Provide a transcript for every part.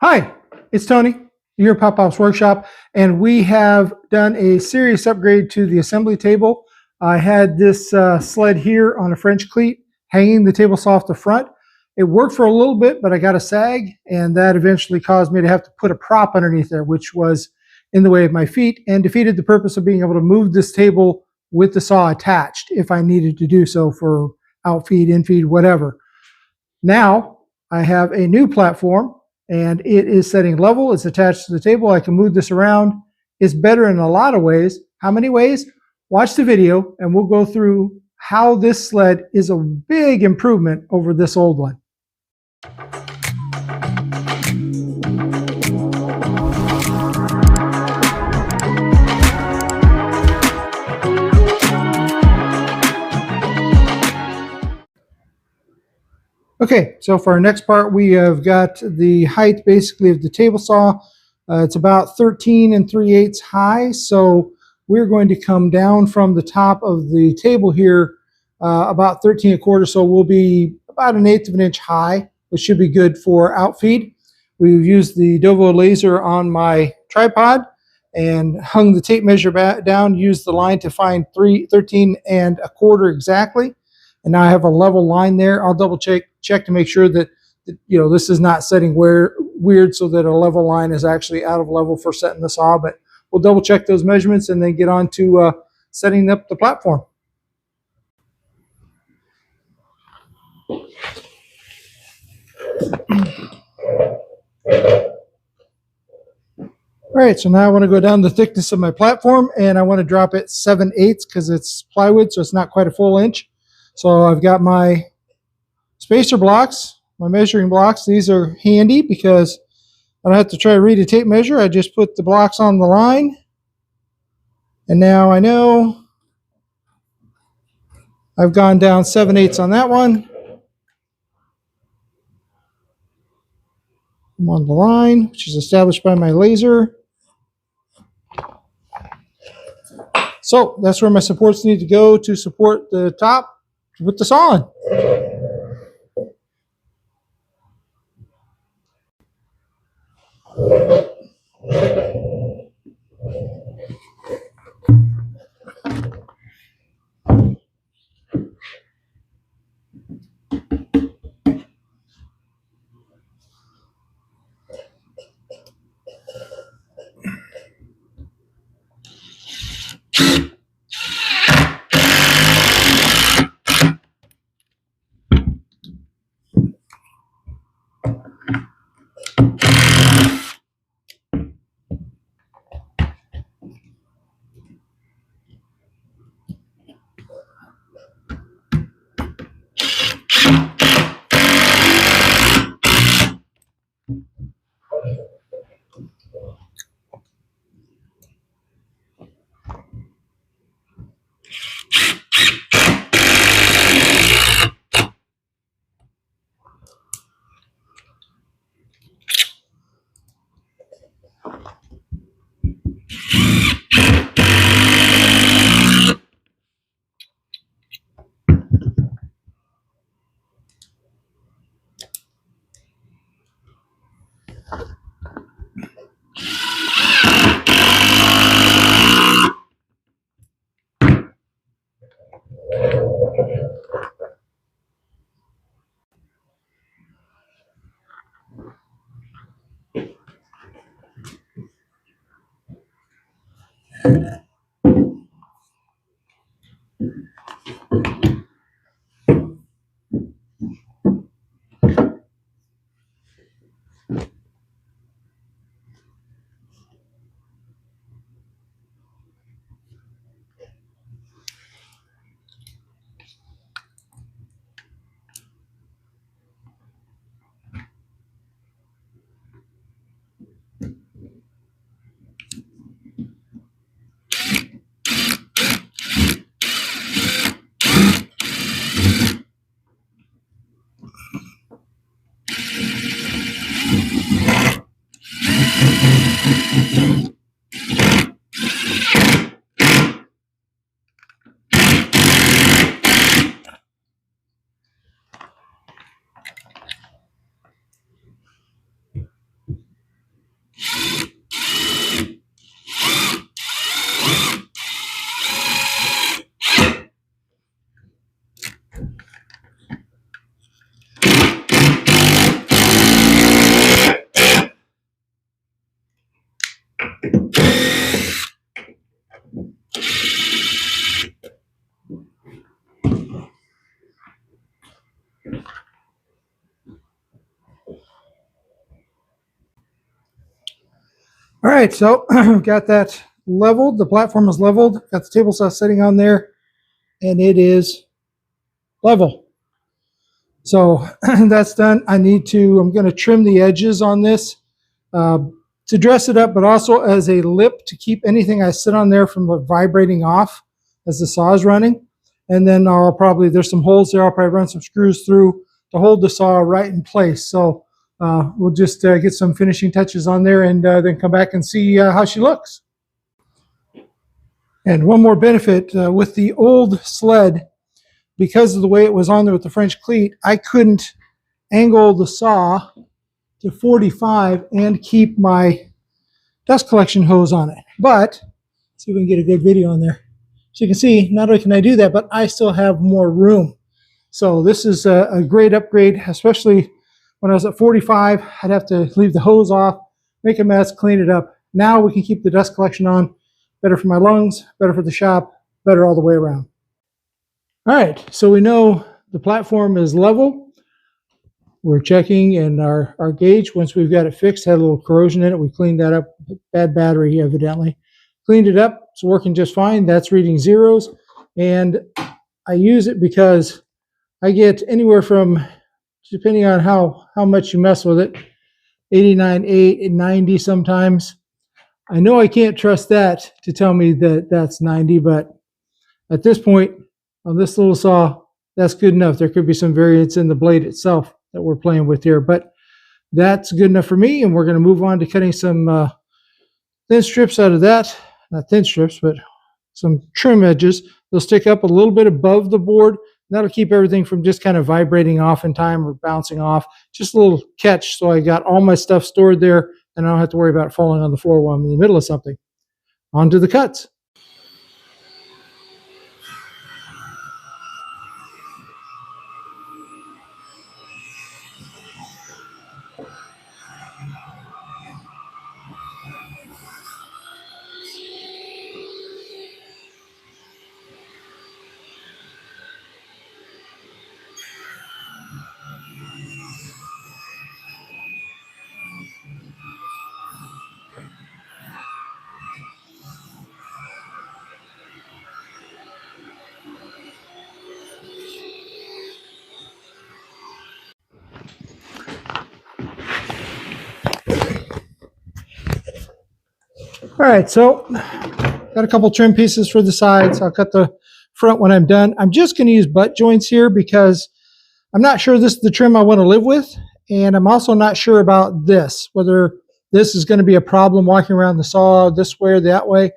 Hi, it's Tony, you're at Pop Pop's Workshop, and we have done a serious upgrade to the assembly table. I had this sled here on a French cleat hanging the table saw off the front. It worked for a little bit, but I got a sag, and that eventually caused me to have to put a prop underneath there, which was in the way of my feet and defeated the purpose of being able to move this table with the saw attached if I needed to do so for outfeed, infeed, whatever. Now I have a new platform and it is setting level. It's attached to the table. I can move this around. It's better in a lot of ways. How many ways? Watch the video and we'll go through how this sled is a big improvement over this old one. Okay, so for our next part, we have got the height basically of the table saw. It's about 13 3/8 high, so we're going to come down from the top of the table here about 13 1/4, so we'll be about 1/8 of an inch high, which should be good for outfeed. We've used the Dovo laser on my tripod and hung the tape measure down, used the line to find 13 1/4 exactly. And now I have a level line there. I'll double check to make sure that this is not setting weird so that a level line is actually out of level for setting the saw. But we'll double check those measurements and then get on to setting up the platform. All right, so now I want to go down the thickness of my platform, and I want to drop it 7/8 because it's plywood, so it's not quite a full inch. So I've got my spacer blocks, my measuring blocks. These are handy because I don't have to try to read a tape measure. I just put the blocks on the line, and now I know I've gone down 7/8 on that one. I'm on the line, which is established by my laser. So that's where my supports need to go to support the top with the saw on. All right, so got that leveled. The platform is leveled. Got the table saw sitting on there, and it is level. So that's done. I'm going to trim the edges on this to dress it up, but also as a lip to keep anything I sit on there from vibrating off as the saw is running. And then there's some holes there. I'll probably run some screws through to hold the saw right in place. So we'll just get some finishing touches on there and then come back and see how she looks. And one more benefit with the old sled, because of the way it was on there with the French cleat, I couldn't angle the saw to 45 and keep my dust collection hose on it. But let's see if we can get a good video on there. So you can see, not only can I do that, but I still have more room. So this is a great upgrade, especially when I was at 45, I'd have to leave the hose off, make a mess, clean it up. Now we can keep the dust collection on. Better for my lungs, better for the shop, better all the way around. All right, so we know the platform is level. We're checking and our gauge, once we've got it fixed, had a little corrosion in it. We cleaned that up, bad battery evidently. Cleaned it up, it's working just fine. That's reading zeros. And I use it because I get anywhere from, depending on how much you mess with it, 89.8 and 90 sometimes. I know I can't trust that to tell me that that's 90, but at this point on this little saw, that's good enough. There could be some variance in the blade itself that we're playing with here, but that's good enough for me. And we're going to move on to cutting some thin strips out of that. Not thin strips, but some trim edges. They'll stick up a little bit above the board. That'll keep everything from just kind of vibrating off in time or bouncing off. Just a little catch, so I got all my stuff stored there and I don't have to worry about falling on the floor while I'm in the middle of something. On to the cuts. All right, so got a couple trim pieces for the sides. I'll cut the front when I'm done. I'm just going to use butt joints here because I'm not sure this is the trim I want to live with. And I'm also not sure about this, whether this is going to be a problem walking around the saw this way or that way.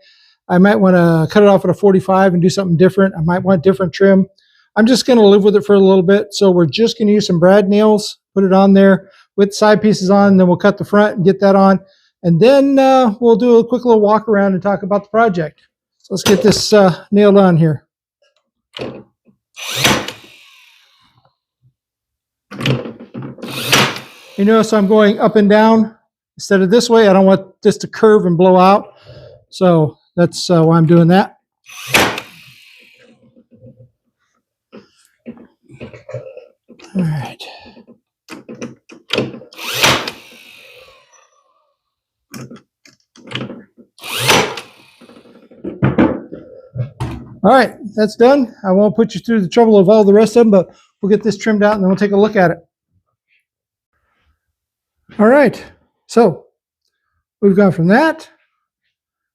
I might want to cut it off at a 45 and do something different. I might want different trim. I'm just going to live with it for a little bit. So we're just going to use some brad nails, put it on there with side pieces on, and then we'll cut the front and get that on. And then we'll do a quick little walk around and talk about the project. So let's get this nailed on here. You notice I'm going up and down instead of this way. I don't want this to curve and blow out. So that's why I'm doing that. All right. All right, that's done. I won't put you through the trouble of all the rest of them, but we'll get this trimmed out and then we'll take a look at it. All right, so we've gone from that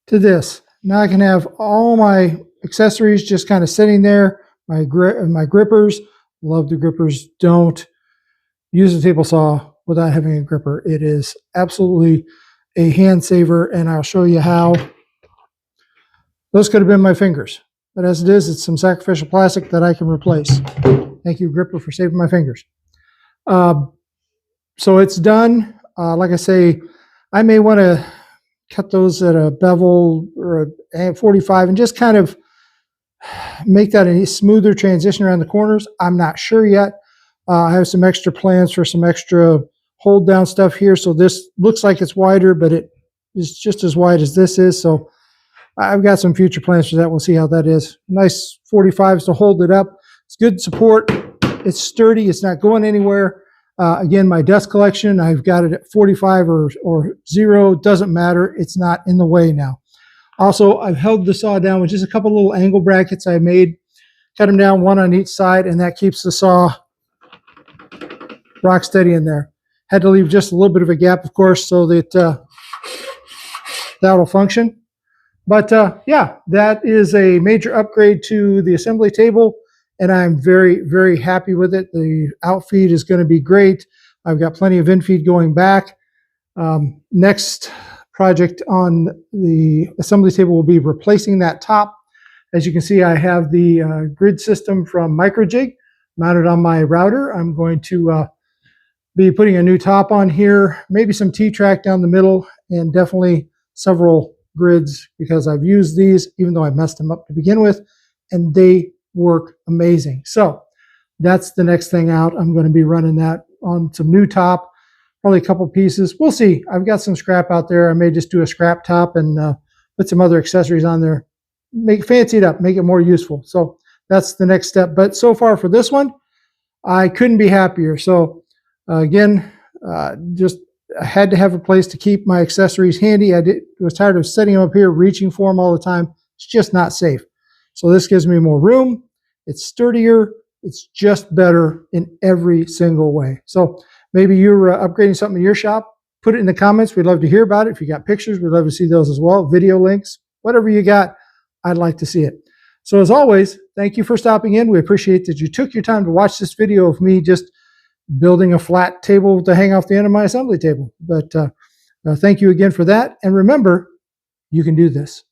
to this. Now I can have all my accessories just kind of sitting there. My grippers, love the grippers. Don't use a table saw without having a gripper. It is absolutely a hand saver, and I'll show you how. Those could have been my fingers, but as it is, it's some sacrificial plastic that I can replace. Thank you, gripper, for saving my fingers. So it's done. Like I say, I may want to cut those at a bevel or a 45 and just kind of make that a smoother transition around the corners. I'm not sure yet. I have some extra plans for some extra hold down stuff here. So this looks like it's wider, but it is just as wide as this is. So I've got some future plans for that. We'll see how that is. Nice 45s to hold it up. It's good support. It's sturdy. It's not going anywhere. Again, my dust collection, I've got it at 45 or 0, doesn't matter. It's not in the way now. Also, I've held the saw down with just a couple little angle brackets I made, cut them down one on each side, and that keeps the saw rock steady in there. Had to leave just a little bit of a gap, of course, so that that'll function. But yeah, that is a major upgrade to the assembly table, and I'm very, very happy with it. The outfeed is going to be great. I've got plenty of infeed going back. Next project on the assembly table will be replacing that top. As you can see, I have the grid system from Microjig mounted on my router. I'm going to be putting a new top on here, maybe some T-track down the middle, and definitely several grids, because I've used these, even though I messed them up to begin with, and they work amazing. So that's the next thing out. I'm going to be running that on some new top, probably a couple pieces. We'll see. I've got some scrap out there. I may just do a scrap top and put some other accessories on there, fancy it up, make it more useful. So that's the next step. But so far for this one, I couldn't be happier. So again, just I had to have a place to keep my accessories handy. Was tired of setting them up here, reaching for them all the time. It's just not safe. So this gives me more room. It's sturdier. It's just better in every single way. So maybe you're upgrading something in your shop. Put it in the comments. We'd love to hear about it. If you got pictures, we'd love to see those as well. Video links, whatever you got, I'd like to see it. So as always, thank you for stopping in. We appreciate that you took your time to watch this video of me just building a flat table to hang off the end of my assembly table. But thank you again for that. And remember, you can do this.